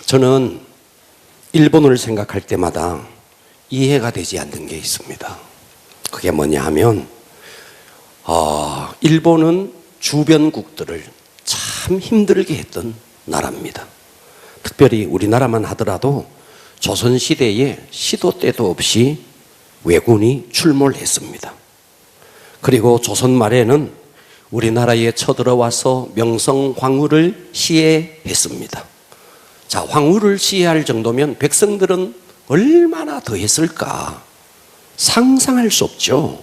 저는 일본을 생각할 때마다 이해가 되지 않는 게 있습니다. 그게 뭐냐 하면 일본은 주변국들을 참 힘들게 했던 나라입니다. 특별히 우리나라만 하더라도 조선시대에 시도 때도 없이 왜군이 출몰했습니다. 그리고 조선 말에는 우리나라에 쳐들어와서 명성 황후를 시해했습니다. 자, 황후를 시해할 정도면 백성들은 얼마나 더 했을까 상상할 수 없죠.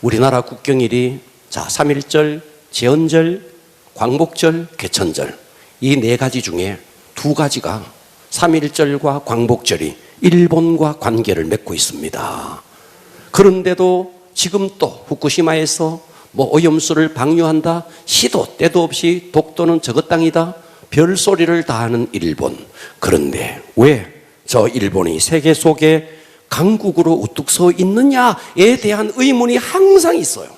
우리나라 국경일이 3.1절, 제헌절, 광복절, 개천절 이 네 가지 중에 두 가지가 3.1절과 광복절이 일본과 관계를 맺고 있습니다. 그런데도 지금 또 후쿠시마에서 오염수를 방류한다, 시도 때도 없이 독도는 저것 땅이다, 별소리를 다 하는 일본. 그런데 왜 저 일본이 세계 속에 강국으로 우뚝 서 있느냐에 대한 의문이 항상 있어요.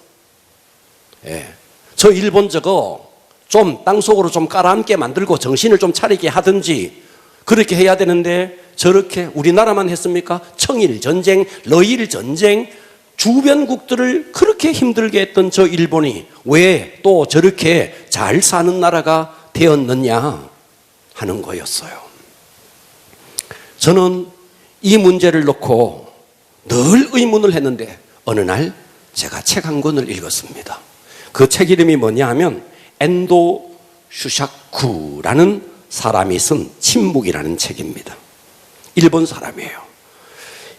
저 일본 저거 좀 땅속으로 좀 깔아앉게 만들고 정신을 좀 차리게 하든지 그렇게 해야 되는데 저렇게 우리나라만 했습니까? 청일전쟁, 러일전쟁, 주변국들을 그렇게 힘들게 했던 저 일본이 왜 또 저렇게 잘 사는 나라가 되었느냐 하는 거였어요. 저는 이 문제를 놓고 늘 의문을 했는데 어느 날 제가 책 한 권을 읽었습니다. 그 책 이름이 뭐냐 하면 엔도 슈샤쿠라는 사람이 쓴 침묵이라는 책입니다. 일본 사람이에요.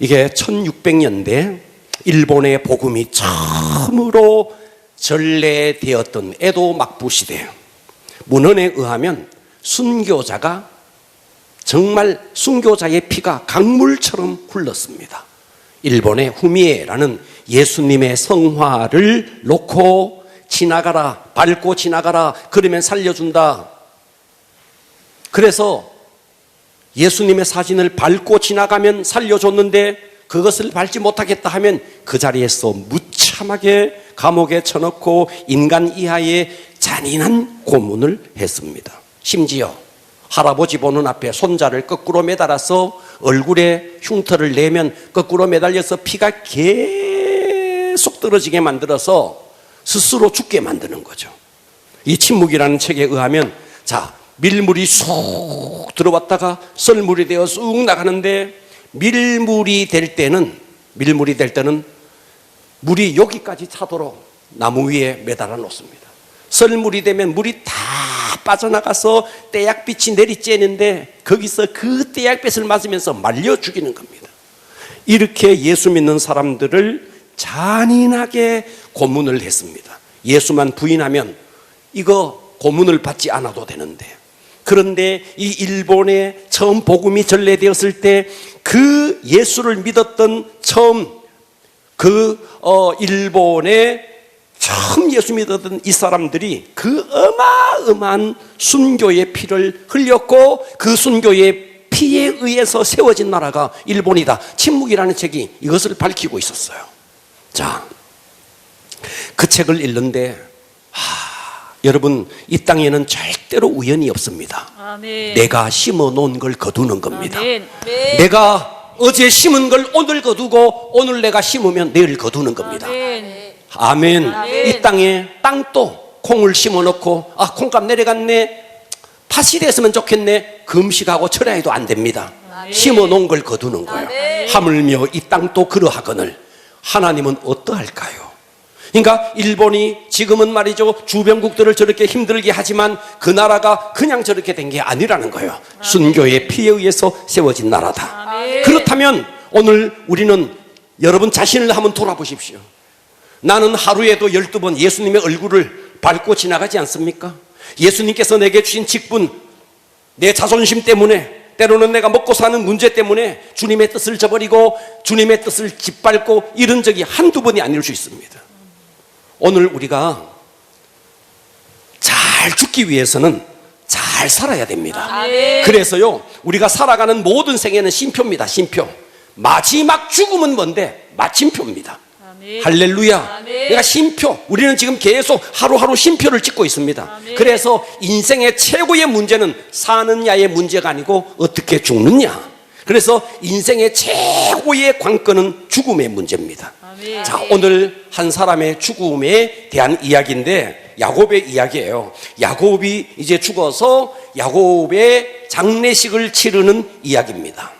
이게 1600년대 일본의 복음이 처음으로 전래되었던 에도 막부 시대, 문헌에 의하면 순교자가 정말 순교자의 피가 강물처럼 흘렀습니다. 일본의 후미에라는 예수님의 성화를 놓고 지나가라, 밟고 지나가라, 그러면 살려준다. 그래서 예수님의 사진을 밟고 지나가면 살려줬는데 그것을 밟지 못하겠다 하면 그 자리에서 무참하게 감옥에 쳐넣고 인간 이하의 잔인한 고문을 했습니다. 심지어 할아버지 보는 앞에 손자를 거꾸로 매달아서 얼굴에 흉터를 내면 거꾸로 매달려서 피가 계속 떨어지게 만들어서 스스로 죽게 만드는 거죠. 이 침묵이라는 책에 의하면 밀물이 쑥 들어왔다가 썰물이 되어 쑥 나가는데 밀물이 될 때는 물이 여기까지 차도록 나무 위에 매달아 놓습니다. 썰물이 되면 물이 다 빠져나가서 떼약빛이 내리쬐는데 거기서 그 떼약빛을 맞으면서 말려 죽이는 겁니다. 이렇게 예수 믿는 사람들을 잔인하게 고문을 했습니다. 예수만 부인하면 이거 고문을 받지 않아도 되는데, 그런데 이 일본에 처음 복음이 전래되었을 때 그 예수를 믿었던 처음 일본에 처음 예수 믿었던 이 사람들이 그 어마어마한 순교의 피를 흘렸고 그 순교의 피에 의해서 세워진 나라가 일본이다. 침묵이라는 책이 이것을 밝히고 있었어요. 그 책을 읽는데 여러분, 이 땅에는 절대로 우연이 없습니다. 아멘. 내가 심어 놓은 걸 거두는 겁니다. 아멘. 내가 어제 심은 걸 오늘 거두고 오늘 내가 심으면 내일 거두는 겁니다. 아멘. 아멘. 이 땅에 땅도 콩을 심어 놓고 콩값 내려갔네, 팥이 됐으면 좋겠네, 금식하고 철야해도 안 됩니다. 아멘. 심어 놓은 걸 거두는 거예요. 아멘. 하물며 이 땅도 그러하거늘 하나님은 어떠할까요? 그러니까 일본이 지금은 말이죠, 주변국들을 저렇게 힘들게 하지만 그 나라가 그냥 저렇게 된 게 아니라는 거예요. 순교의 피에 의해서 세워진 나라다. 아멘. 그렇다면 오늘 우리는 여러분 자신을 한번 돌아보십시오. 나는 하루에도 12번 예수님의 얼굴을 밟고 지나가지 않습니까? 예수님께서 내게 주신 직분, 내 자존심 때문에, 때로는 내가 먹고 사는 문제 때문에 주님의 뜻을 저버리고 주님의 뜻을 짓밟고 이런 적이 한두 번이 아닐 수 있습니다. 오늘 우리가 잘 죽기 위해서는 잘 살아야 됩니다. 아멘. 그래서요, 우리가 살아가는 모든 생애는 쉼표입니다. 쉼표. 마지막 죽음은 뭔데? 마침표입니다. 아멘. 할렐루야. 내가 쉼표, 우리는 지금 계속 하루하루 쉼표를 찍고 있습니다. 그래서 인생의 최고의 문제는 사느냐의 문제가 아니고 어떻게 죽느냐. 그래서 인생의 최고의 관건은 죽음의 문제입니다. 자, 오늘 한 사람의 죽음에 대한 이야기인데 야곱의 이야기예요. 야곱이 이제 죽어서 야곱의 장례식을 치르는 이야기입니다.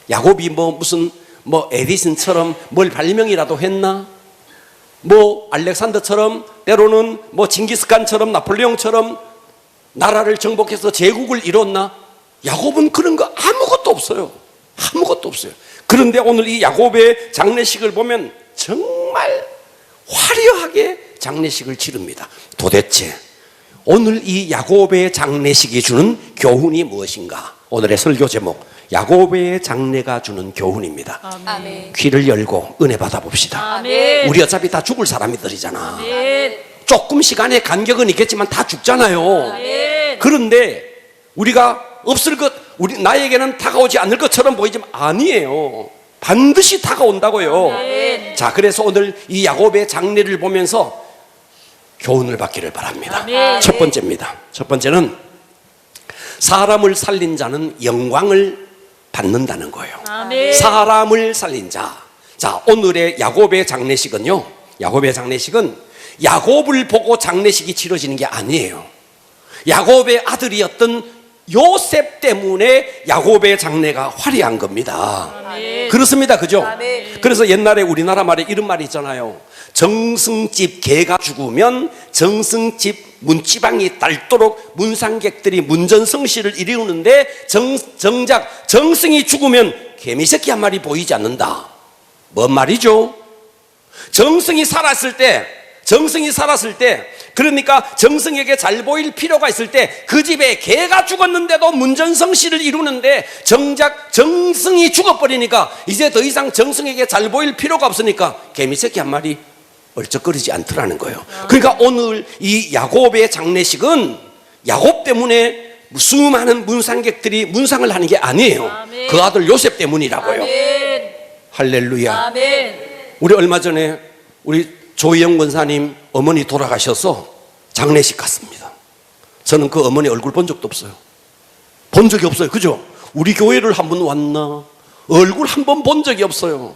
야곱이 무슨 에디슨처럼 뭘 발명이라도 했나? 알렉산더처럼, 때로는 징기스칸처럼, 나폴레옹처럼 나라를 정복해서 제국을 이뤘나? 야곱은 그런 거 아무것도 없어요. 아무것도 없어요. 그런데 오늘 이 야곱의 장례식을 보면 정말 화려하게 장례식을 치릅니다. 도대체 오늘 이 야곱의 장례식이 주는 교훈이 무엇인가? 오늘의 설교 제목, 야곱의 장례가 주는 교훈입니다. 아멘. 귀를 열고 은혜 받아봅시다. 아멘. 우리 어차피 다 죽을 사람들이잖아. 아멘. 조금 시간의 간격은 있겠지만 다 죽잖아요. 아멘. 그런데 우리가 없을 것, 나에게는 다가오지 않을 것처럼 보이지만 아니에요. 반드시 다가온다고요. 아멘. 자, 그래서 오늘 이 야곱의 장례를 보면서 교훈을 받기를 바랍니다. 아멘. 첫 번째입니다. 첫 번째는 사람을 살린 자는 영광을 받는다는 거예요. 아멘. 사람을 살린 자. 자, 오늘의 야곱의 장례식은요, 야곱의 장례식은 야곱을 보고 장례식이 치러지는 게 아니에요. 야곱의 아들이었던 요셉 때문에 야곱의 장례가 화려한 겁니다. 아멘. 그렇습니다. 그죠? 아멘. 그래서 옛날에 우리나라 말에 이런 말이 있잖아요. 정승집 개가 죽으면 정승집 문지방이 닳도록 문상객들이 문전성시를 이루는데 정작 정승이 죽으면 개미새끼 한 마리 보이지 않는다. 뭔 말이죠? 정승이 살았을 때, 그러니까 정승에게 잘 보일 필요가 있을 때 그 집에 개가 죽었는데도 문전성시를 이루는데 정작 정승이 죽어버리니까 이제 더 이상 정승에게 잘 보일 필요가 없으니까 개미새끼 한 마리 얼쩍거리지 않더라는 거예요. 그러니까 오늘 이 야곱의 장례식은 야곱 때문에 수많은 문상객들이 문상을 하는 게 아니에요. 아멘. 그 아들 요셉 때문이라고요. 아멘. 할렐루야. 아멘. 우리 얼마 전에 우리 조희영 권사님 어머니 돌아가셔서 장례식 갔습니다. 저는 그 어머니 얼굴 본 적도 없어요. 본 적이 없어요. 그죠? 우리 교회를 한 번 왔나? 얼굴 한 번 본 적이 없어요.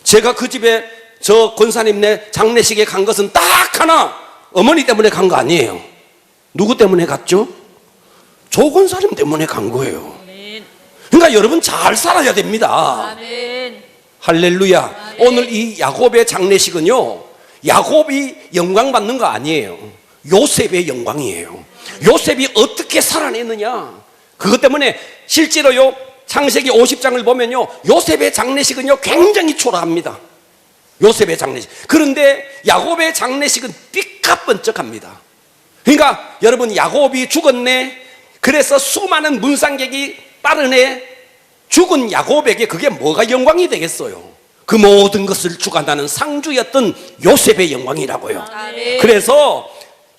제가 그 집에 저 권사님네 장례식에 간 것은 딱 하나, 어머니 때문에 간 거 아니에요. 누구 때문에 갔죠? 조 권사님 때문에 간 거예요. 아멘. 그러니까 여러분 잘 살아야 됩니다. 아멘. 할렐루야. 오늘 이 야곱의 장례식은요, 야곱이 영광 받는 거 아니에요. 요셉의 영광이에요. 요셉이 어떻게 살아냈느냐. 그것 때문에 실제로요, 창세기 50장을 보면요, 요셉의 장례식은요 굉장히 초라합니다. 요셉의 장례식. 그런데 야곱의 장례식은 삐까번쩍합니다. 그러니까 여러분, 야곱이 죽었네, 그래서 수많은 문상객이 따르네, 죽은 야곱에게 그게 뭐가 영광이 되겠어요? 그 모든 것을 주관하는 상주였던 요셉의 영광이라고요. 아멘. 그래서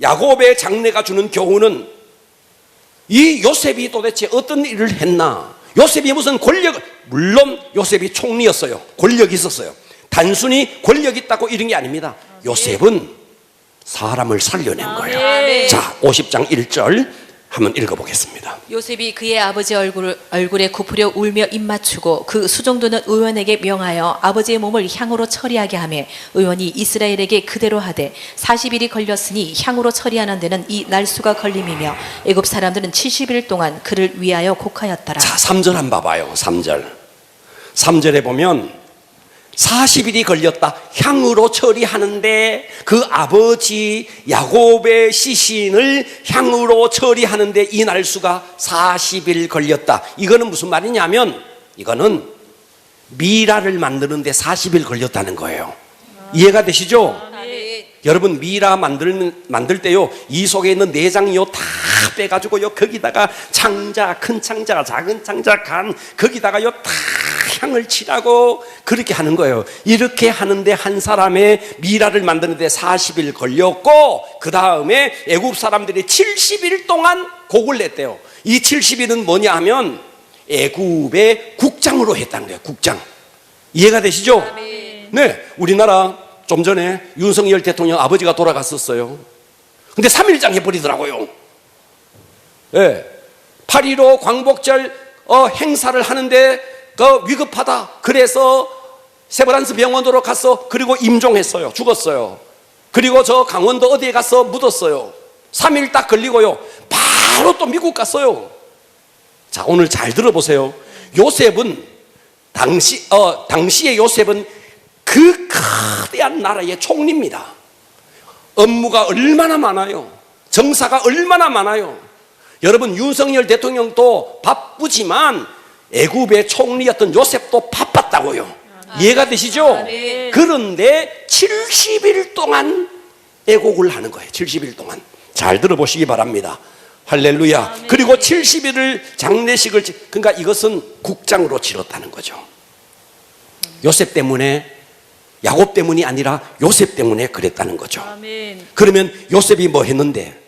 야곱의 장례가 주는 교훈은 이 요셉이 도대체 어떤 일을 했나? 요셉이 무슨 물론 요셉이 총리였어요. 권력이 있었어요. 단순히 권력 있다고 이런 게 아닙니다. 요셉은 사람을 살려낸 거예요. 아멘. 자, 50장 1절 한번 읽어보겠습니다. 요셉이 그의 아버지 얼굴에 굽으려 울며 입 맞추고 그 수종도는 의원에게 명하여 아버지의 몸을 향으로 처리하게 하며 의원이 이스라엘에게 그대로 하되 40일이 걸렸으니 향으로 처리하는 데는 이 날수가 걸림이며 애굽 사람들은 70일 동안 그를 위하여 곡하였더라. 자, 3절 한번 봐봐요. 3절에 보면 40일이 걸렸다. 향으로 처리하는데 그 아버지 야곱의 시신을 향으로 처리하는데 이 날수가 40일 걸렸다. 이거는 무슨 말이냐면 이거는 미라를 만드는데 40일 걸렸다는 거예요. 이해가 되시죠? 여러분, 미라 만들 때요, 이 속에 있는 내장이요 다 빼가지고요, 거기다가 창자, 큰 창자, 작은 창자, 간, 거기다가요 다 향을 칠하고 그렇게 하는 거예요. 이렇게 하는데 한 사람의 미라를 만드는데 40일 걸렸고, 그 다음에 애굽 사람들이 70일 동안 곡을 냈대요. 이 70일은 뭐냐 하면 애굽의 국장으로 했다는 거예요. 국장. 이해가 되시죠? 네, 우리나라 좀 전에 윤석열 대통령 아버지가 돌아갔었어요. 근데 3일장 해버리더라고요. 네, 8.15 광복절 행사를 하는데 위급하다. 그래서 세브란스 병원으로 가서 그리고 임종했어요. 죽었어요. 그리고 저 강원도 어디에 가서 묻었어요. 3일 딱 걸리고요. 바로 또 미국 갔어요. 자, 오늘 잘 들어보세요. 요셉은 당시의 요셉은 그 거대한 나라의 총리입니다. 업무가 얼마나 많아요. 정사가 얼마나 많아요. 여러분, 윤석열 대통령도 바쁘지만 애굽의 총리였던 요셉도 바빴다고요. 이해가 되시죠? 그런데 70일 동안 애곡을 하는 거예요. 70일 동안. 잘 들어보시기 바랍니다. 할렐루야. 그리고 70일을 장례식을 그러니까 이것은 국장으로 치렀다는 거죠. 요셉 때문에, 야곱 때문이 아니라 요셉 때문에 그랬다는 거죠. 그러면 요셉이 뭐 했는데?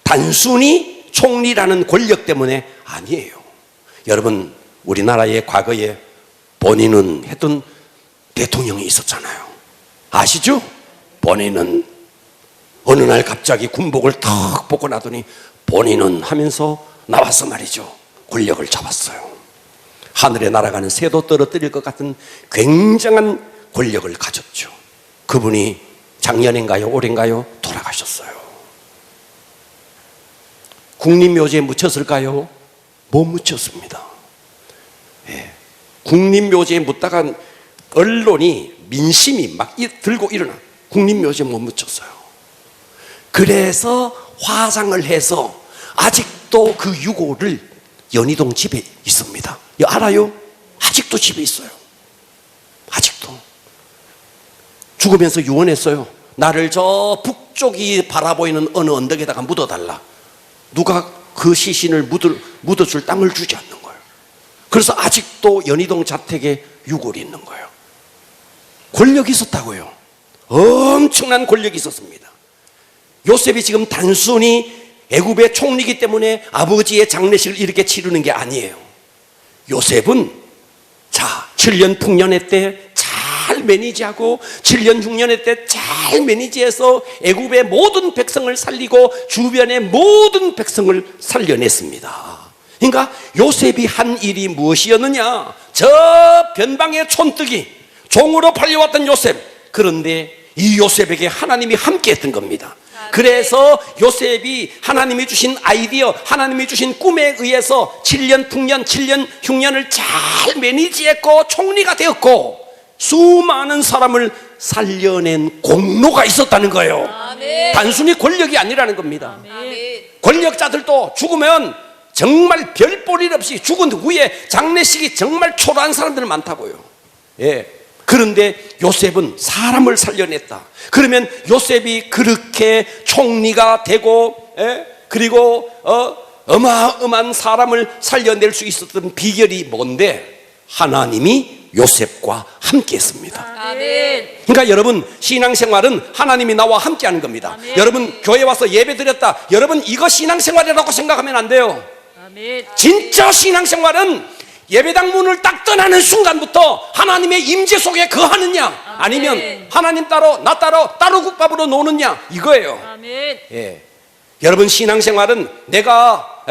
단순히 총리라는 권력 때문에 아니에요. 여러분, 우리나라의 과거에 본인은 했던 대통령이 있었잖아요. 아시죠? 본인은 어느 날 갑자기 군복을 탁 벗고 나더니 본인은 하면서 나와서 말이죠. 권력을 잡았어요. 하늘에 날아가는 새도 떨어뜨릴 것 같은 굉장한 권력을 가졌죠. 그분이 작년인가요? 올해인가요? 돌아가셨어요. 국립묘지에 묻혔을까요? 못 묻혔습니다. 예. 국립묘지에 묻다가 언론이 민심이 막 들고 일어나. 국립묘지에 못 묻혔어요. 그래서 화상을 해서 아직도 그 유골을 연희동 집에 있습니다. 알아요? 아직도 집에 있어요. 아직도. 죽으면서 유언했어요. 나를 저 북쪽이 바라보이는 어느 언덕에다가 묻어달라. 누가 그 시신을 묻어줄 땅을 주지 않는 거예요. 그래서 아직도 연희동 자택에 유골이 있는 거예요. 권력이 있었다고요. 엄청난 권력이 있었습니다. 요셉이 지금 단순히 애굽의 총리이기 때문에 아버지의 장례식을 이렇게 치르는 게 아니에요. 요셉은 7년 풍년의 때 잘 매니지하고 7년 6년의 때 잘 매니지해서 애굽의 모든 백성을 살리고 주변의 모든 백성을 살려냈습니다. 그러니까 요셉이 한 일이 무엇이었느냐? 저 변방의 촌뜨기 종으로 팔려왔던 요셉. 그런데 이 요셉에게 하나님이 함께했던 겁니다. 그래서 요셉이 하나님이 주신 아이디어, 하나님이 주신 꿈에 의해서 7년 풍년, 7년 흉년을 잘 매니지했고 총리가 되었고 수많은 사람을 살려낸 공로가 있었다는 거예요. 아멘. 단순히 권력이 아니라는 겁니다. 아멘. 권력자들도 죽으면 정말 별볼일 없이 죽은 후에 장례식이 정말 초라한 사람들 많다고요. 예. 그런데 요셉은 사람을 살려냈다. 그러면 요셉이 그렇게 총리가 되고, 그리고 어마어마한 사람을 살려낼 수 있었던 비결이 뭔데? 하나님이 요셉과 함께 했습니다. 아멘. 그러니까 여러분, 신앙생활은 하나님이 나와 함께 하는 겁니다. 아멘. 여러분, 교회 와서 예배 드렸다. 여러분, 이거 신앙생활이라고 생각하면 안 돼요. 아멘. 진짜 신앙생활은 예배당 문을 딱 떠나는 순간부터 하나님의 임재 속에 거하느냐, 아니면 하나님 따로 나 따로 국밥으로 노느냐, 이거예요. 아멘. 예. 여러분, 신앙생활은 내가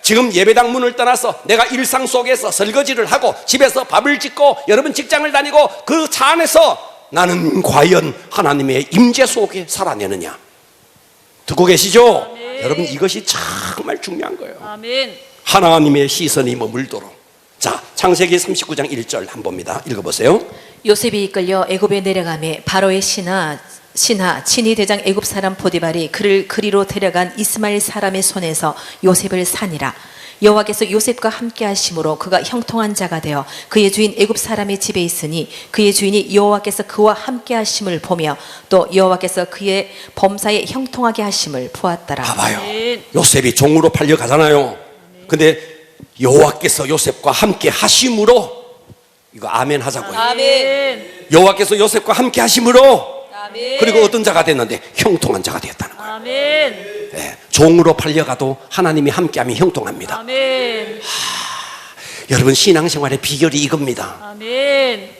지금 예배당 문을 떠나서 내가 일상 속에서 설거지를 하고 집에서 밥을 짓고 여러분 직장을 다니고 그 차 안에서 나는 과연 하나님의 임재 속에 살아내느냐. 듣고 계시죠? 아멘. 여러분, 이것이 정말 중요한 거예요. 아멘. 하나님의 시선이 머물도록. 자, 창세기 39장 1절 한번 봅니다. 읽어보세요. 요셉이 이끌려 애굽에 내려가매 바로의 신하 친위 대장 애굽 사람 보디발이 그를 그리로 데려간 이스마엘 사람의 손에서 요셉을 산이라. 여호와께서 요셉과 함께 하심으로 그가 형통한 자가 되어 그의 주인 애굽 사람의 집에 있으니 그의 주인이 여호와께서 그와 함께 하심을 보며 또 여호와께서 그의 범사에 형통하게 하심을 보았더라. 봐봐요. 요셉이 종으로 팔려가잖아요. 근데 여호와께서 요셉과 함께 하심으로, 이거 아멘 하자고요. 아멘. 여호와께서 요셉과 함께 하심으로, 아멘. 그리고 어떤 자가 됐는데? 형통한 자가 되었다는 거예요. 아멘. 네, 종으로 팔려가도 하나님이 함께하면 형통합니다. 아멘. 여러분, 신앙생활의 비결이 이겁니다. 아멘.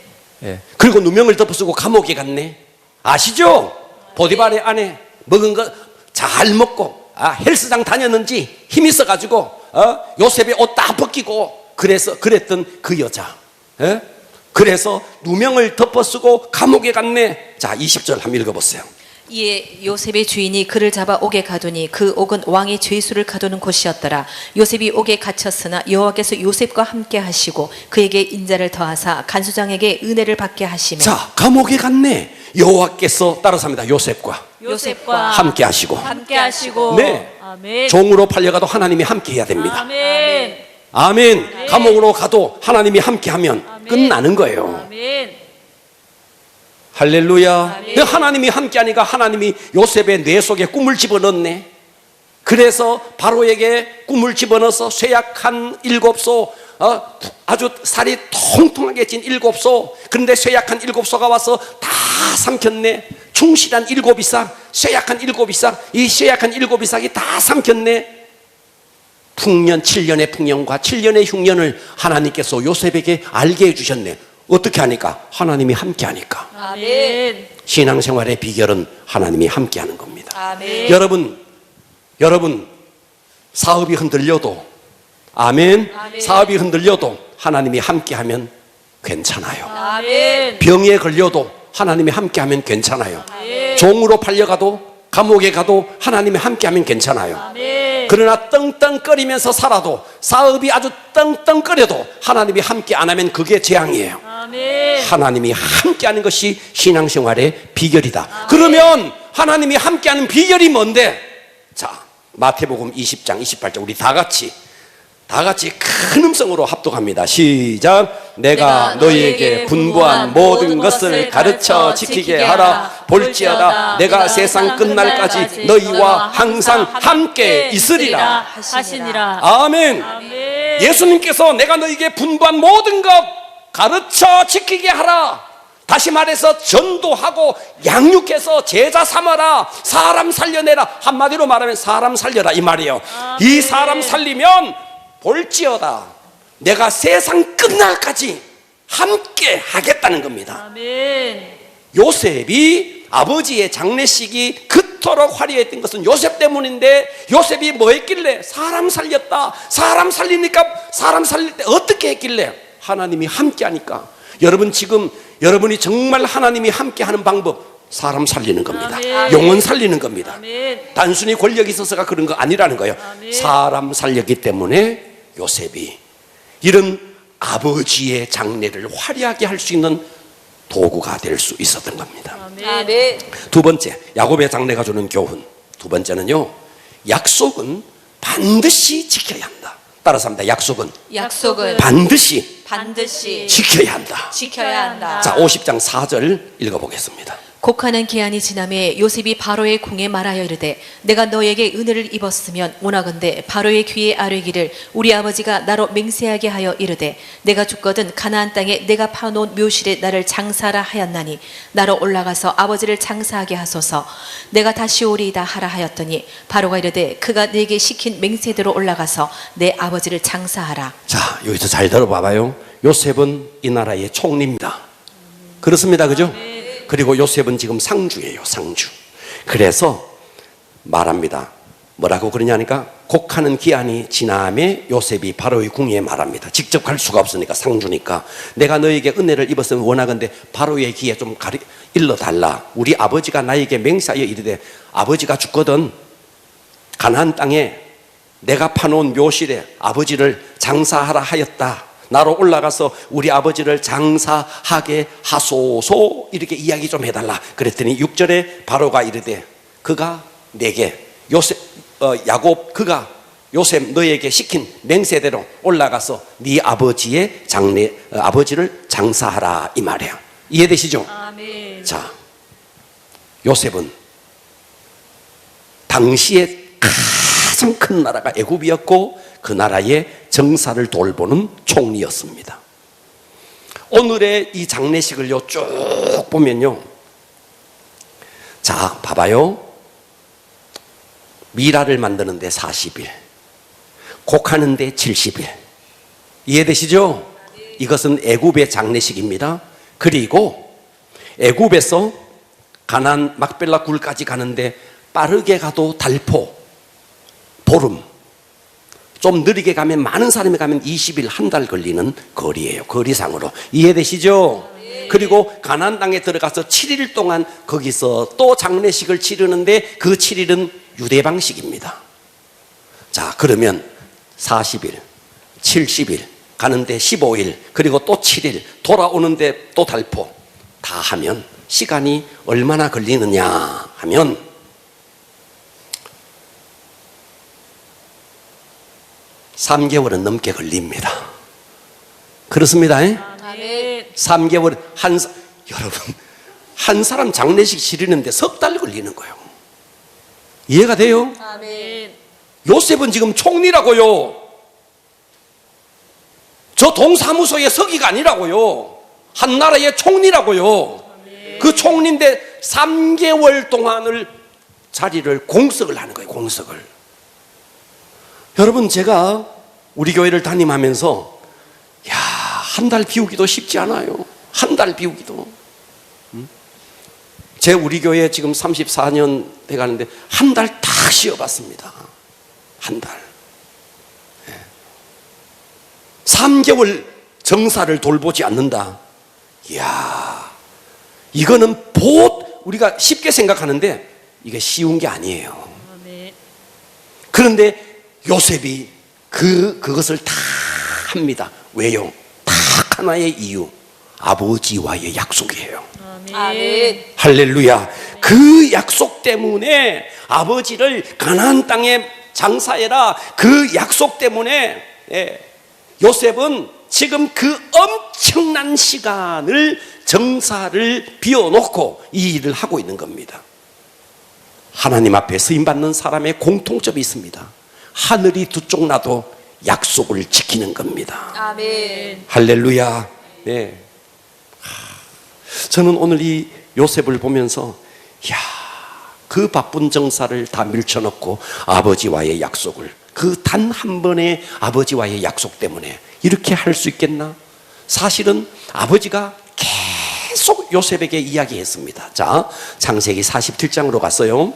예. 그리고 누명을 덮어쓰고 감옥에 갔네. 아시죠? 보디발의 아내 먹은 거 잘 먹고 헬스장 다녔는지 힘 있어가지고 요셉의 옷 다 벗기고 그랬던 그 여자. 예? 그래서 누명을 덮어쓰고 감옥에 갔네. 자, 20절 한번 읽어보세요. 이에 요셉의 주인이 그를 잡아 옥에 가두니 그 옥은 왕의 죄수를 가두는 곳이었더라. 요셉이 옥에 갇혔으나 여호와께서 요셉과 함께 하시고 그에게 인자를 더하사 간수장에게 은혜를 받게 하시며. 자, 감옥에 갔네. 여호와께서 따라서 합니다. 요셉과 함께 하시고. 네. 아멘. 종으로 팔려가도 하나님이 함께 해야 됩니다. 아멘. 아멘. 감옥으로 가도 하나님이 함께 하면 끝나는 거예요. 아멘. 할렐루야. 하나님이 함께 하니까 하나님이 요셉의 뇌 속에 꿈을 집어넣네. 그래서 바로에게 꿈을 집어넣어서 쇠약한 7소, 아주 살이 통통하게 찐 7소, 그런데 쇠약한 7소가 와서 다 삼켰네. 충실한 7이삭, 쇠약한 7이삭, 이 쇠약한 7이삭이 다 삼켰네. 풍년 7년의 풍년과 7년의 흉년을 하나님께서 요셉에게 알게 해주셨네. 어떻게 하니까? 하나님이 함께 하니까. 아멘. 신앙생활의 비결은 하나님이 함께 하는 겁니다. 아멘. 여러분 사업이 흔들려도 아멘. 사업이 흔들려도 하나님이 함께 하면 괜찮아요. 아멘. 병에 걸려도 하나님이 함께 하면 괜찮아요. 아멘. 종으로 팔려가도 감옥에 가도 하나님이 함께 하면 괜찮아요. 아멘. 그러나 떵떵거리면서 살아도 사업이 아주 떵떵거려도 하나님이 함께 안 하면 그게 재앙이에요. 아멘. 하나님이 함께하는 것이 신앙생활의 비결이다. 그러면 하나님이 함께하는 비결이 뭔데? 자, 마태복음 20장 28절 우리 다 같이 큰 음성으로 합독합니다. 시작. 내가 너희에게 분부한 모든 것을 가르쳐 지키게 하라. 볼지어다 내가 세상 끝날까지 너희와 항상 함께 있으리라 하시니라. 아멘. 아멘. 예수님께서 내가 너희에게 분부한 모든 것 가르쳐 지키게 하라. 다시 말해서 전도하고 양육해서 제자 삼아라. 사람 살려내라. 한마디로 말하면 사람 살려라 이 말이에요. 이 사람 살리면 볼지어다 내가 세상 끝날까지 함께 하겠다는 겁니다. 아멘. 요셉이 아버지의 장례식이 그토록 화려했던 것은 요셉 때문인데 요셉이 뭐 했길래? 사람 살렸다. 사람 살리니까 사람 살릴 때 어떻게 했길래? 하나님이 함께 하니까. 여러분 지금 여러분이 정말 하나님이 함께 하는 방법 사람 살리는 겁니다. 아멘. 영혼 살리는 겁니다. 아멘. 단순히 권력이 있어서가 그런 거 아니라는 거예요. 아멘. 사람 살렸기 때문에 요셉이 이런 아버지의 장례를 화려하게 할 수 있는 도구가 될 수 있었던 겁니다. 아멘. 두 번째, 야곱의 장례가 주는 교훈. 두 번째는요, 약속은 반드시 지켜야 한다. 따라서 합니다. 약속은 반드시 지켜야 한다. 지켜야 한다. 자, 50장 4절 읽어보겠습니다. 곡하는 기한이 지남에 요셉이 바로의 궁에 말하여 이르되 내가 너에게 은혜를 입었으면 원하건대 바로의 귀에 아뢰기를 우리 아버지가 나로 맹세하게 하여 이르되 내가 죽거든 가나안 땅에 내가 파놓은 묘실에 나를 장사하라 하였나니 나로 올라가서 아버지를 장사하게 하소서. 내가 다시 오리이다 하라 하였더니 바로가 이르되 그가 내게 시킨 맹세대로 올라가서 내 아버지를 장사하라. 자, 여기서 잘 들어봐봐요. 요셉은 이 나라의 총리입니다. 그렇습니다. 그죠? 그리고 요셉은 지금 상주예요. 상주. 그래서 말합니다. 뭐라고 그러냐니까 곡하는 기한이 지남에 요셉이 바로의 궁에 말합니다. 직접 갈 수가 없으니까 상주니까 내가 너에게 은혜를 입었으면 원하건대 바로의 귀에 좀 일러달라. 우리 아버지가 나에게 맹세하여 이르되 아버지가 죽거든 가나안 땅에 내가 파놓은 묘실에 아버지를 장사하라 하였다. 나로 올라가서 우리 아버지를 장사하게 하소서. 이렇게 이야기 좀 해달라. 그랬더니 6절에 바로가 이르되 그가 내게 야곱 그가 요셉 너에게 시킨 맹세대로 올라가서 네 아버지의 아버지를 장사하라 이 말이야. 이해되시죠? 아멘. 자, 요셉은 당시에 가장 큰 나라가 애굽이었고 그 나라의 정사를 돌보는 총리였습니다. 오늘의 이 장례식을요 쭉 보면요, 자 봐봐요. 미라를 만드는데 40일, 곡하는데 70일. 이해되시죠? 이것은 애굽의 장례식입니다. 그리고 애굽에서 가나안 막벨라 굴까지 가는데 빠르게 가도 달포, 보름, 좀 느리게 가면 많은 사람이 가면 20일, 한 달 걸리는 거리예요. 거리상으로. 이해되시죠? 그리고 가나안 땅에 들어가서 7일 동안 거기서 또 장례식을 치르는데 그 7일은 유대 방식입니다. 자, 그러면 40일, 70일 가는데 15일, 그리고 또 7일 돌아오는데 또 달포 다 하면 시간이 얼마나 걸리느냐 하면 3개월은 넘게 걸립니다. 그렇습니다. 아멘. 3개월 여러분 한 사람 장례식 치르는데 석 달 걸리는 거예요. 이해가 돼요? 아멘. 요셉은 지금 총리라고요. 저 동사무소의 서기가 아니라고요. 한 나라의 총리라고요. 그 총리인데 3개월 동안을 자리를 공석을 하는 거예요. 공석을. 여러분, 제가 우리 교회를 담임하면서 한 달 비우기도 쉽지 않아요. 한 달 비우기도. 제 우리 교회 지금 34년 돼가는데 한 달 딱 쉬어봤습니다. 한 달. 3개월 정사를 돌보지 않는다. 이야, 이거는 우리가 쉽게 생각하는데 이게 쉬운 게 아니에요. 아멘. 그런데 요셉이 그것을 다 합니다. 왜요? 딱 하나의 이유. 아버지와의 약속이에요. 아멘. 할렐루야. 그 약속 때문에 아버지를 가나안 땅에 장사해라. 그 약속 때문에 요셉은 지금 그 엄청난 시간을 정사를 비워놓고 이 일을 하고 있는 겁니다. 하나님 앞에 쓰임받는 사람의 공통점이 있습니다. 하늘이 두 쪽 나도 약속을 지키는 겁니다. 아멘. 할렐루야. 네. 저는 오늘 이 요셉을 보면서 그 바쁜 정사를 다 밀쳐넣고 아버지와의 약속을, 그 단 한 번의 아버지와의 약속 때문에 이렇게 할 수 있겠나? 사실은 아버지가 계속 요셉에게 이야기했습니다. 자, 창세기 47장으로 갔어요.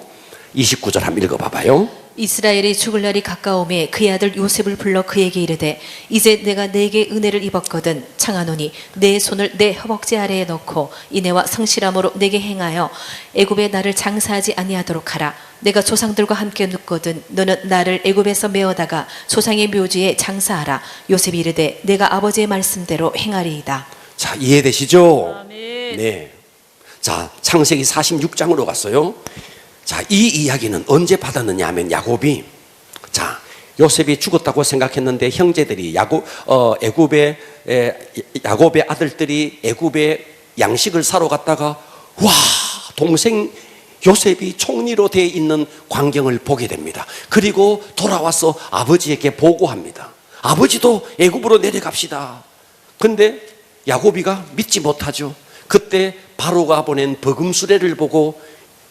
29절 한번 읽어봐봐요. 이스라엘이 죽을 날이 가까움에 그의 아들 요셉을 불러 그에게 이르되 이제 내가 내게 은혜를 입었거든 청하노니 내 손을 내 허벅지 아래에 넣고 인애와 성실함으로 내게 행하여 애굽에 나를 장사하지 아니하도록 하라. 내가 조상들과 함께 눕거든 너는 나를 애굽에서 메어다가 조상의 묘지에 장사하라. 요셉이 이르되 내가 아버지의 말씀대로 행하리이다. 자, 이해되시죠? 아멘. 네. 자, 창세기 46장으로 갔어요. 자, 이 이야기는 언제 받았느냐 하면 야곱이, 자, 요셉이 죽었다고 생각했는데 형제들이 야곱의 아들들이 애굽에 양식을 사러 갔다가 와, 동생 요셉이 총리로 되어 있는 광경을 보게 됩니다. 그리고 돌아와서 아버지에게 보고합니다. 아버지도 애굽으로 내려갑시다. 근데 야곱이가 믿지 못하죠. 그때 바로가 보낸 버금 수레를 보고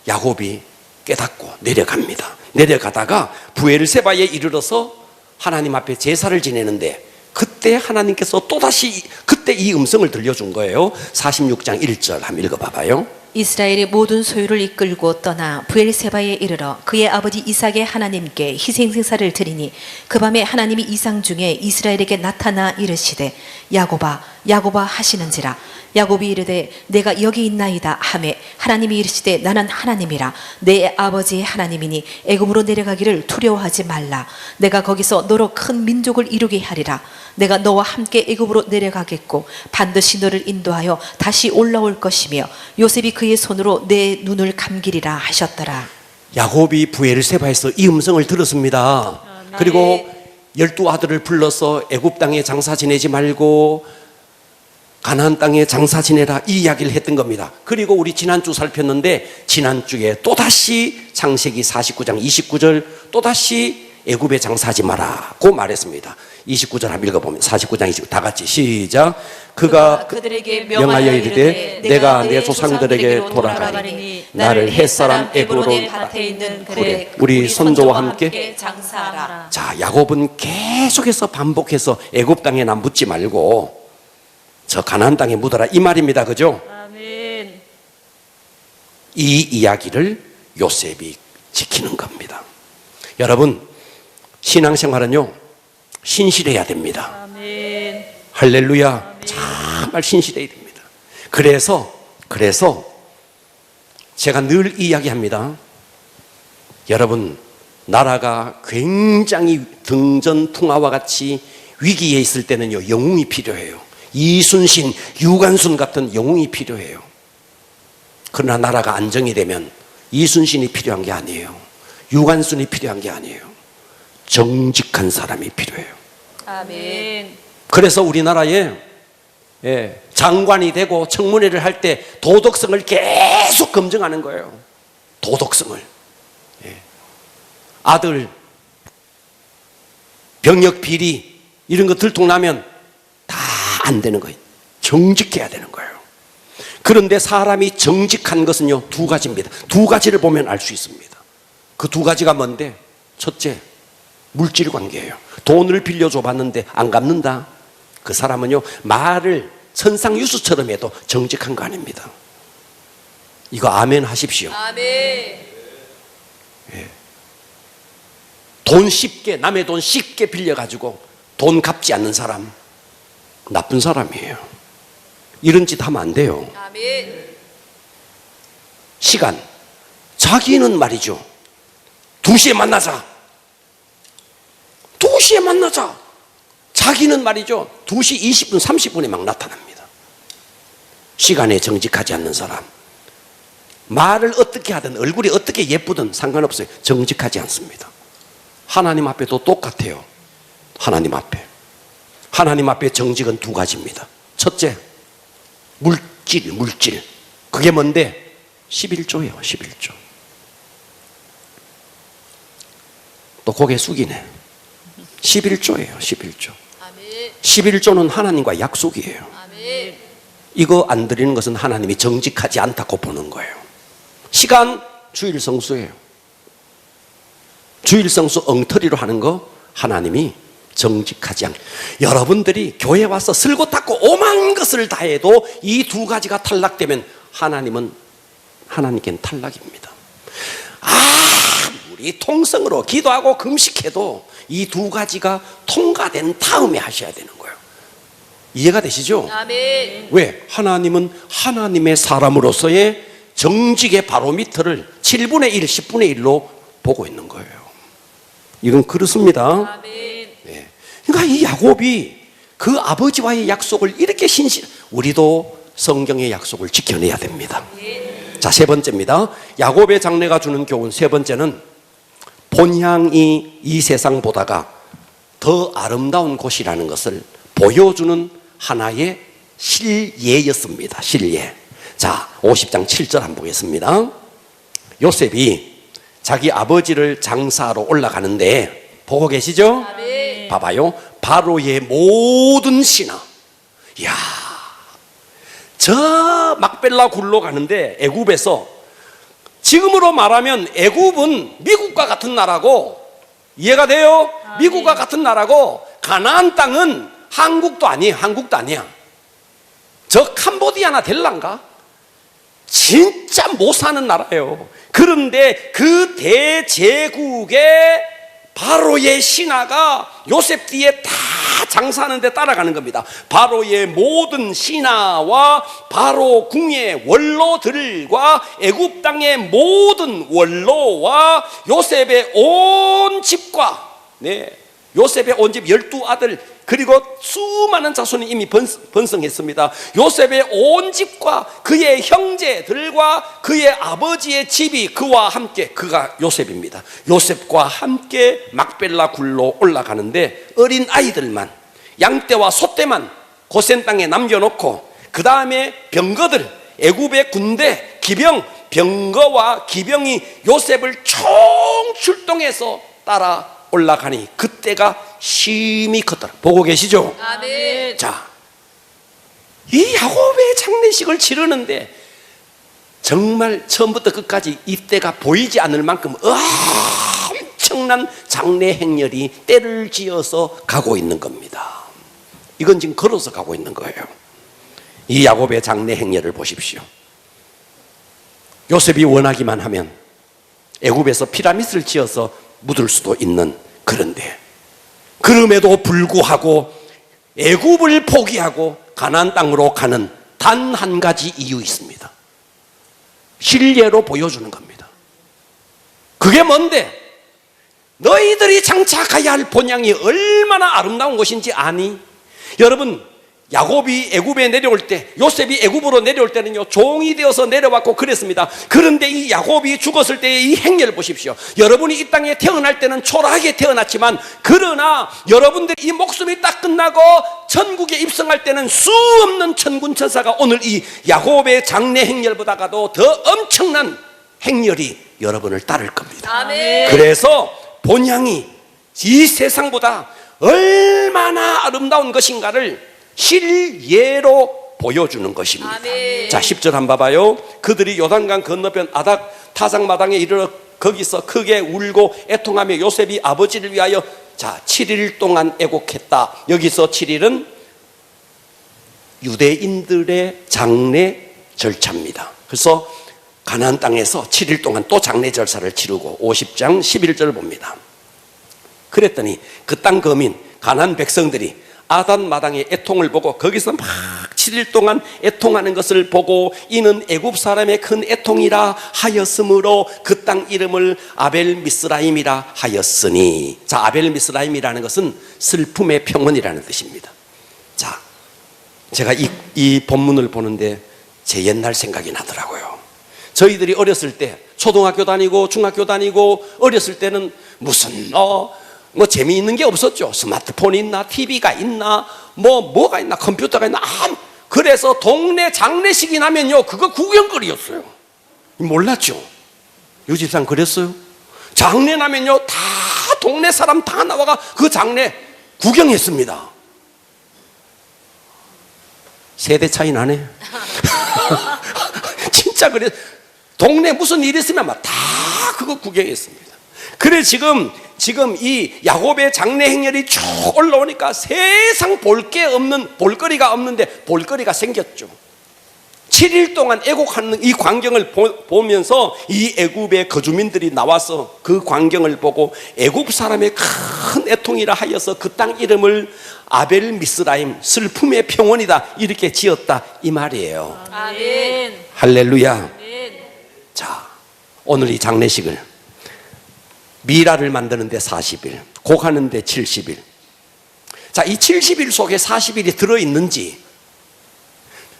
야곱이 깨닫고 내려갑니다. 내려가다가 부엘세바에 이르러서 하나님 앞에 제사를 지내는데 그때 하나님께서 또다시 그때 이 음성을 들려준 거예요. 46장 1절 한번 읽어봐봐요. 이스라엘의 모든 소유를 이끌고 떠나 부엘세바에 이르러 그의 아버지 이삭의 하나님께 희생제사를 드리니 그 밤에 하나님이 이상 중에 이스라엘에게 나타나 이르시되 야곱아 야곱아 하시는지라. 야곱이 이르되 내가 여기 있나이다 하매 하나님이 이르시되 나는 하나님이라 내 아버지의 하나님이니 애굽으로 내려가기를 두려워하지 말라. 내가 거기서 너로 큰 민족을 이루게 하리라. 내가 너와 함께 애굽으로 내려가겠고 반드시 너를 인도하여 다시 올라올 것이며 요셉이 그의 손으로 내 눈을 감기리라 하셨더라. 야곱이 부엘세바에서 이 음성을 들었습니다. 그리고 12아들을 불러서 애굽 땅에 장사 지내지 말고 가나안 땅에 장사 지내라 이 이야기를 했던 겁니다. 그리고 우리 지난주 살폈는데 지난주에 또다시 창세기 49장 29절 또다시 애굽에 장사하지 마라고 말했습니다. 29절 한번 읽어보면 49장 29절 다 같이 시작. 그가 그들에게 명하여 이르되 내가 내 조상들에게 돌아가니 나를 햇사람 에브론의 밭에 있는 굴에 우리 선조와 함께 장사하라. 자, 야곱은 계속해서 반복해서 애굽 땅에 나 묻지 말고 저 가나안 땅에 묻어라 이 말입니다. 그죠? 아멘. 이 이야기를 요셉이 지키는 겁니다. 여러분, 신앙생활은요 신실해야 됩니다. 아멘. 할렐루야. 정말 신실해야 됩니다. 그래서 제가 늘 이야기합니다. 여러분, 나라가 굉장히 등전풍화와 같이 위기에 있을 때는요 영웅이 필요해요. 이순신, 유관순 같은 영웅이 필요해요. 그러나 나라가 안정이 되면 이순신이 필요한 게 아니에요. 유관순이 필요한 게 아니에요. 정직한 사람이 필요해요. 아멘. 그래서 우리나라에 장관이 되고 청문회를 할 때 도덕성을 계속 검증하는 거예요. 도덕성을. 아들 병역 비리 이런 거 들통나면 다 안 되는 거예요. 정직해야 되는 거예요. 그런데 사람이 정직한 것은요 두 가지입니다. 두 가지를 보면 알 수 있습니다. 그 두 가지가 뭔데? 첫째, 물질 관계예요. 돈을 빌려줘 봤는데 안 갚는다. 그 사람은요 말을 천상유수처럼 해도 정직한 거 아닙니다. 이거 아멘 하십시오. 아멘. 돈 쉽게, 남의 돈 쉽게 빌려가지고 돈 갚지 않는 사람 나쁜 사람이에요. 이런 짓 하면 안 돼요. 아멘. 시간, 자기는 말이죠 2시에 만나자. 2시에 만나자. 자기는 말이죠 2시 20분 30분에 막 나타납니다. 시간에 정직하지 않는 사람, 말을 어떻게 하든 얼굴이 어떻게 예쁘든 상관없어요. 정직하지 않습니다. 하나님 앞에도 똑같아요. 하나님 앞에 정직은 두 가지입니다. 첫째, 물질. 그게 뭔데? 11조예요. 11조. 또 고개 숙이네. 11조예요. 11조. 아멘. 11조는 하나님과 약속이에요. 아멘. 이거 안 드리는 것은 하나님이 정직하지 않다고 보는 거예요. 시간, 주일 성수예요. 주일 성수 엉터리로 하는 거 하나님이 정직하지 않게. 여러분들이 교회 와서 쓸고 닦고 오만 것을 다해도 이 두 가지가 탈락되면 하나님께는 탈락입니다. 아무리 통성으로 기도하고 금식해도 이 두 가지가 통과된 다음에 하셔야 되는 거예요. 이해가 되시죠? 아멘. 왜? 하나님은 하나님의 사람으로서의 정직의 바로미터를 7분의 1, 10분의 1로 보고 있는 거예요. 이건 그렇습니다. 아멘. 그러니까 이 야곱이 그 아버지와의 약속을 이렇게 우리도 성경의 약속을 지켜내야 됩니다. 자, 세 번째입니다. 야곱의 장래가 주는 교훈 세 번째는 본향이 이 세상보다가 더 아름다운 곳이라는 것을 보여주는 하나의 실예였습니다. 실예. 자, 50장 7절 한번 보겠습니다. 요셉이 자기 아버지를 장사하러 올라가는데 보고 계시죠? 아멘. 봐봐요. 바로의 모든 신하. 이야, 저 막벨라 굴로 가는데 애굽에서, 지금으로 말하면 애굽은 미국과 같은 나라고, 이해가 돼요? 미국과 같은 나라고, 가나안 땅은 한국도 아니에요. 한국도 아니야. 저 캄보디아나 될란가? 진짜 못 사는 나라예요. 그런데 그 대제국의 바로의 신하가 요셉 뒤에 다 장사하는데 따라가는 겁니다. 바로의 모든 신하와 바로 궁의 원로들과 애굽 땅의 모든 원로와 요셉의 온 집과 요셉의 온 집 12아들 그리고 수많은 자손이 이미 번성했습니다. 요셉의 온 집과 그의 형제들과 그의 아버지의 집이 그와 함께, 그가 요셉입니다. 요셉과 함께 막벨라 굴로 올라가는데 어린 아이들만, 양떼와 소떼만 고센 땅에 남겨놓고 그 다음에 병거들, 애굽의 군대, 기병, 병거와 기병이 요셉을 총 출동해서 따라 올라가니 그때가 심히 컸더라. 보고 계시죠? 아멘. 자, 이 야곱의 장례식을 치르는데 정말 처음부터 끝까지 이때가 보이지 않을 만큼 엄청난 장례 행렬이 때를 지어서 가고 있는 겁니다. 이건 지금 걸어서 가고 있는 거예요. 이 야곱의 장래 행렬을 보십시오. 요셉이 원하기만 하면 애굽에서 피라미드를 지어서 묻을 수도 있는, 그런데 그럼에도 불구하고 애굽을 포기하고 가나안 땅으로 가는 단 한 가지 이유 있습니다. 실례로 보여주는 겁니다. 그게 뭔데? 너희들이 장차 가야 할 본향이 얼마나 아름다운 곳인지 아니? 여러분, 야곱이 애굽에 내려올 때, 요셉이 애굽으로 내려올 때는요, 종이 되어서 내려왔고 그랬습니다. 그런데 이 야곱이 죽었을 때의 이 행렬을 보십시오. 여러분이 이 땅에 태어날 때는 초라하게 태어났지만, 그러나 여러분들이 이 목숨이 딱 끝나고 천국에 입성할 때는 수 없는 천군 천사가 오늘 이 야곱의 장래 행렬보다가도 더 엄청난 행렬이 여러분을 따를 겁니다. 아멘. 그래서 본향이 이 세상보다 얼마나 아름다운 것인가를 실예로 보여주는 것입니다. 아멘. 자, 10절 한번 봐봐요. 그들이 요단강 건너편 아닥 타작마당에 이르러 거기서 크게 울고 애통하며 요셉이 아버지를 위하여 7일 동안 애곡했다. 여기서 7일은 유대인들의 장례 절차입니다. 그래서 가나안 땅에서 7일 동안 또 장례 절차를 치르고 50장 11절을 봅니다. 그랬더니 그 땅 거민 가나안 백성들이 아단 마당의 애통을 보고 거기서 막 7일 동안 애통하는 것을 보고 이는 애굽 사람의 큰 애통이라 하였으므로 그 땅 이름을 아벨 미스라임이라 하였으니. 자, 아벨 미스라임이라는 것은 슬픔의 평원이라는 뜻입니다. 자, 제가 이 본문을 보는데 제 옛날 생각이 나더라고요. 저희들이 어렸을 때 초등학교 다니고 중학교 다니고 어렸을 때는 무슨 뭐 재미있는 게 없었죠. 스마트폰이 있나, TV가 있나, 뭐가 있나, 컴퓨터가 있나. 그래서 동네 장례식이 나면요, 그거 구경거리였어요. 몰랐죠. 유집산 그랬어요. 장례 나면요, 다 동네 사람 다 나와가 그 장례 구경했습니다. 세대 차이 나네. 진짜 그래. 동네 무슨 일 있으면 막 다 그거 구경했습니다. 그래 지금 이 야곱의 장례 행렬이 쭉 올라오니까 세상 볼거리가 없는데 볼거리가 생겼죠. 7일 동안 애곡하는 이 광경을 보면서 이 애굽의 거주민들이 나와서 그 광경을 보고 애굽 사람의 큰 애통이라 하여서 그 땅 이름을 아벨 미스라임, 슬픔의 평원이다, 이렇게 지었다, 이 말이에요. 아멘. 할렐루야. 아멘. 자, 오늘 이 장례식을 미라를 만드는데 40일, 곡하는데 70일. 자, 이 70일 속에 40일이 들어있는지,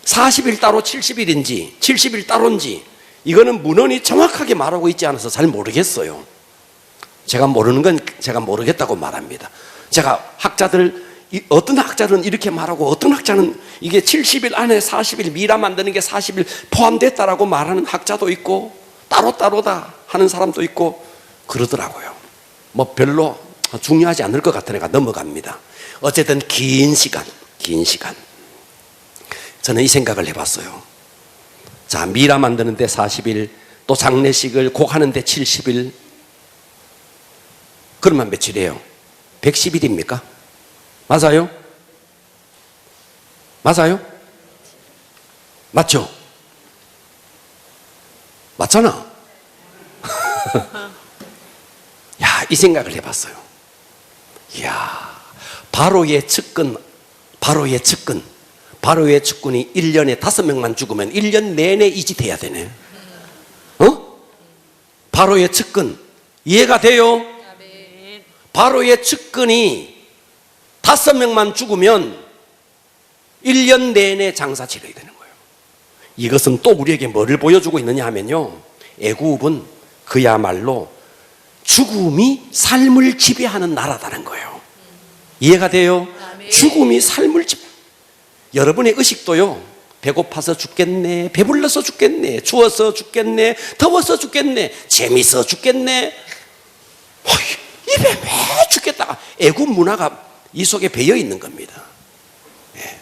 40일 따로 70일인지 70일 따로인지, 이거는 문헌이 정확하게 말하고 있지 않아서 잘 모르겠어요. 제가 모르는 건 제가 모르겠다고 말합니다. 제가 어떤 학자는 이렇게 말하고 어떤 학자는 이게 70일 안에 40일, 미라 만드는 게 40일 포함됐다라고 말하는 학자도 있고 따로따로다 하는 사람도 있고 그러더라고요. 뭐 별로 중요하지 않을 것 같으니까 넘어갑니다. 어쨌든 긴 시간 저는 이 생각을 해봤어요. 자, 미라 만드는데 40일, 또 장례식을 곡하는데 70일, 그러면 며칠이에요? 110일입니까? 맞아요? 맞아요? 맞죠? 맞잖아. 야, 이 생각을 해봤어요. 이야, 바로의 측근이 1년에 5명만 죽으면 1년 내내 이 짓 해야 되네. 바로의 측근, 이해가 돼요? 아멘. 바로의 측근이 5명만 죽으면 1년 내내 장사 치러야 되는 거예요. 이것은 또 우리에게 뭐를 보여주고 있느냐 하면요, 애굽은 그야말로 죽음이 삶을 지배하는 나라다는 거예요. 이해가 돼요? 아멘. 죽음이 삶을 여러분의 의식도요, 배고파서 죽겠네, 배불러서 죽겠네, 추워서 죽겠네, 더워서 죽겠네, 재밌어 죽겠네, 입에 왜 죽겠다가, 애국 문화가 이 속에 배어 있는 겁니다. 예.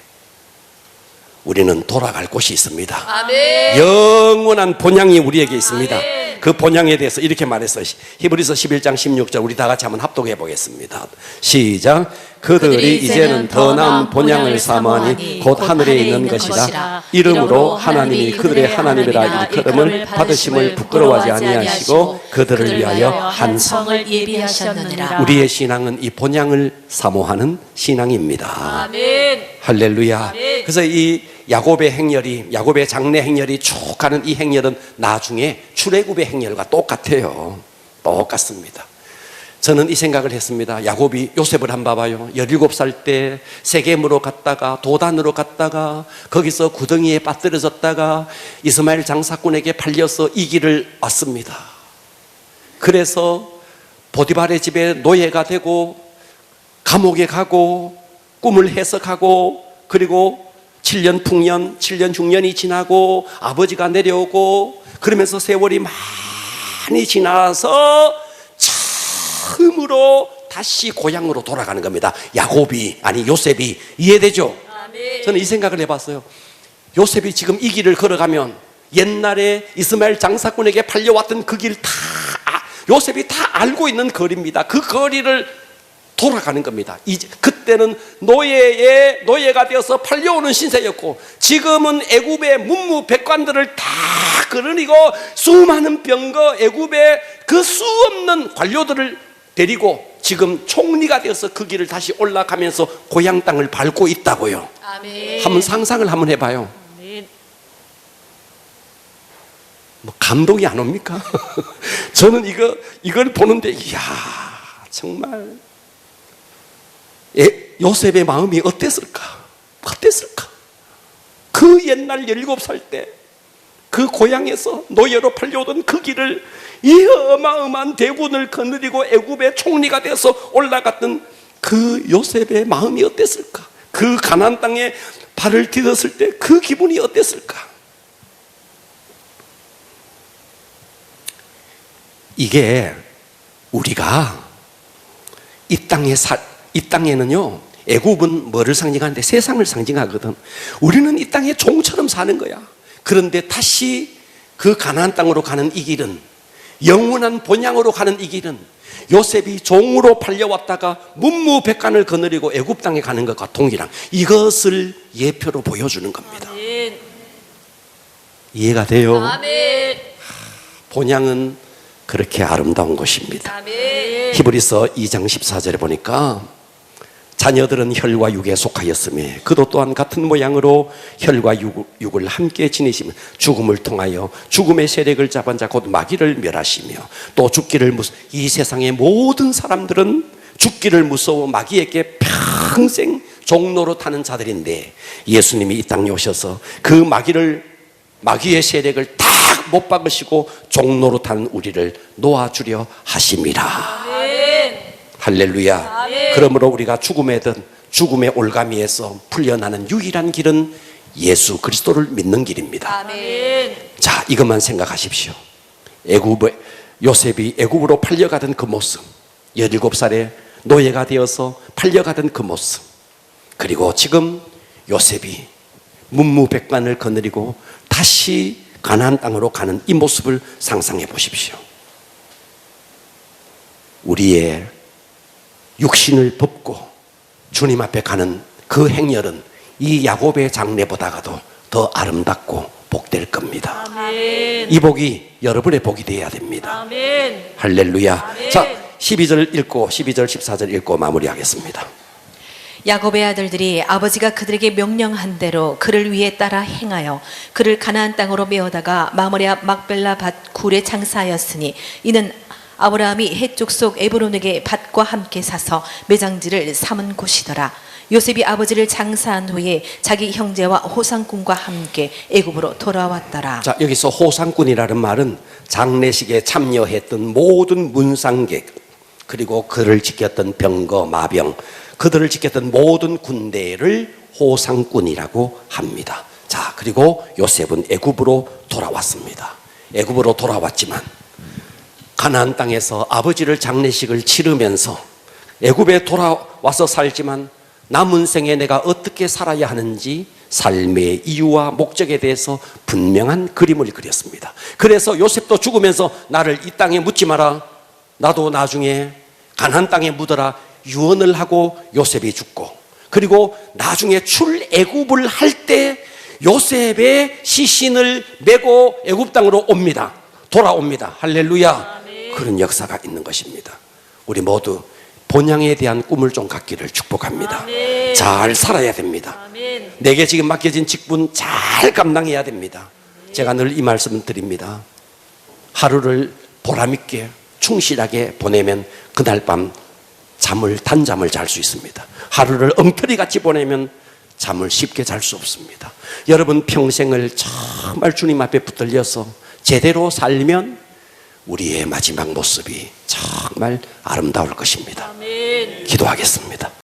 우리는 돌아갈 곳이 있습니다. 아멘. 영원한 본향이 우리에게 있습니다. 아멘. 그 본향에 대해서 이렇게 말했어요. 히브리서 11장 16절 우리 다 같이 한번 합독해 보겠습니다. 시작. 그들이 이제는 더 나은 본향을 사모하니 곧 하늘에 있는 것이다. 이름으로 하나님이 그들의 하나님이라 일컬음을 받으심을 부끄러워하지 아니하시고 그들을 위하여 한 성을 예비하셨느니라. 우리의 신앙은 이 본향을 사모하는 신앙입니다. 아멘. 할렐루야. 그래서 이 야곱의 행렬이, 야곱의 장래 행렬이 쭉 가는 이 행렬은 나중에 출애굽의 행렬과 똑같아요. 똑같습니다. 저는 이 생각을 했습니다. 야곱이 요셉을 한번 봐봐요. 17살 때 세겜으로 갔다가 도단으로 갔다가 거기서 구덩이에 빠뜨려졌다가 이스마엘 장사꾼에게 팔려서 이 길을 왔습니다. 그래서 보디발의 집에 노예가 되고 감옥에 가고 꿈을 해석하고 그리고 7년 풍년, 7년 흉년이 지나고 아버지가 내려오고 그러면서 세월이 많이 지나서 처음으로 다시 고향으로 돌아가는 겁니다. 야곱이, 아니 요셉이. 이해되죠? 아멘. 저는 이 생각을 해봤어요. 요셉이 지금 이 길을 걸어가면 옛날에 이스마엘 장사꾼에게 팔려왔던 그 길 다 요셉이 다 알고 있는 거리입니다. 그 거리를 돌아가는 겁니다. 이제 그때는 노예가 되어서 팔려오는 신세였고 지금은 애굽의 문무백관들을 다 끌어내고 수많은 병거 애굽의 그 수 없는 관료들을 데리고 지금 총리가 되어서 그 길을 다시 올라가면서 고향 땅을 밟고 있다고요. 아멘. 한번 상상을 한번 해봐요. 아멘. 뭐 감동이 안 옵니까? 저는 이걸 보는데 이야 정말 요셉의 마음이 어땠을까? 그 옛날 17살 때 그 고향에서 노예로 팔려오던 그 길을 이 어마어마한 대군을 거느리고 애굽의 총리가 돼서 올라갔던 그 요셉의 마음이 어땠을까? 그 가나안 땅에 발을 디뎠을 때 그 기분이 어땠을까? 이게 우리가 이 땅에는요 애굽은 뭐를 상징하는데 세상을 상징하거든. 우리는 이 땅에 종처럼 사는 거야. 그런데 다시 그 가나안 땅으로 가는 이 길은 영원한 본향으로 가는 이 길은 요셉이 종으로 팔려왔다가 문무백관을 거느리고 애굽 땅에 가는 것과 동일한 이것을 예표로 보여주는 겁니다. 아멘. 이해가 돼요? 아멘. 본향은 그렇게 아름다운 것입니다. 아멘. 히브리서 2장 14절에 보니까 자녀들은 혈과 육에 속하였으며 그도 또한 같은 모양으로 혈과 육을 함께 지니시며 죽음을 통하여 죽음의 세력을 잡은 자 곧 마귀를 멸하시며 또 죽기를 이 세상의 모든 사람들은 죽기를 무서워 마귀에게 평생 종로로 타는 자들인데 예수님이 이 땅에 오셔서 그 마귀의 세력을 다 못 박으시고 종로로 타는 우리를 놓아주려 하심이라. 아멘. 할렐루야. 아멘. 그러므로 우리가 죽음의 올가미에서 풀려나는 유일한 길은 예수 그리스도를 믿는 길입니다. 아멘. 자, 이것만 생각하십시오. 요셉이 애굽으로 팔려가던 그 모습, 17살에 노예가 되어서 팔려가던 그 모습, 그리고 지금 요셉이 문무백관을 거느리고 다시 가나안 땅으로 가는 이 모습을 상상해 보십시오. 우리의 육신을 벗고 주님 앞에 가는 그 행렬은 이 야곱의 장래보다가도 더 아름답고 복될 겁니다. 아멘. 이 복이 여러분의 복이 되어야 됩니다. 아멘. 할렐루야. 아멘. 자, 12절 읽고 12절 14절 읽고 마무리하겠습니다. 야곱의 아들들이 아버지가 그들에게 명령한 대로 그를 위해 따라 행하여 그를 가나안 땅으로 메어다가 마므레 앞 막벨라 밭 굴에 장사하였으니 이는 아브라함이 헷 족 에브론에게 밭과 함께 사서 매장지를 삼은 곳이더라. 요셉이 아버지를 장사한 후에 자기 형제와 호상꾼과 함께 애굽으로 돌아왔더라. 자, 여기서 호상꾼이라는 말은 장례식에 참여했던 모든 문상객 그리고 그를 지켰던 병거 마병 그들을 지켰던 모든 군대를 호상꾼이라고 합니다. 자, 그리고 요셉은 애굽으로 돌아왔습니다. 애굽으로 돌아왔지만 가나안 땅에서 아버지를 장례식을 치르면서 애굽에 돌아와서 살지만 남은 생에 내가 어떻게 살아야 하는지 삶의 이유와 목적에 대해서 분명한 그림을 그렸습니다. 그래서 요셉도 죽으면서 나를 이 땅에 묻지 마라. 나도 나중에 가나안 땅에 묻어라. 유언을 하고 요셉이 죽고, 그리고 나중에 출애굽을 할 때 요셉의 시신을 메고 애굽 땅으로 옵니다. 돌아옵니다. 할렐루야. 그런 역사가 있는 것입니다. 우리 모두 본향에 대한 꿈을 좀 갖기를 축복합니다. 잘 살아야 됩니다. 내게 지금 맡겨진 직분 잘 감당해야 됩니다. 제가 늘 이 말씀을 드립니다. 하루를 보람있게 충실하게 보내면 그날 밤 단잠을 잘 수 있습니다. 하루를 엉터리 같이 보내면 잠을 쉽게 잘 수 없습니다. 여러분 평생을 정말 주님 앞에 붙들려서 제대로 살면 우리의 마지막 모습이 정말 아름다울 것입니다. 기도하겠습니다.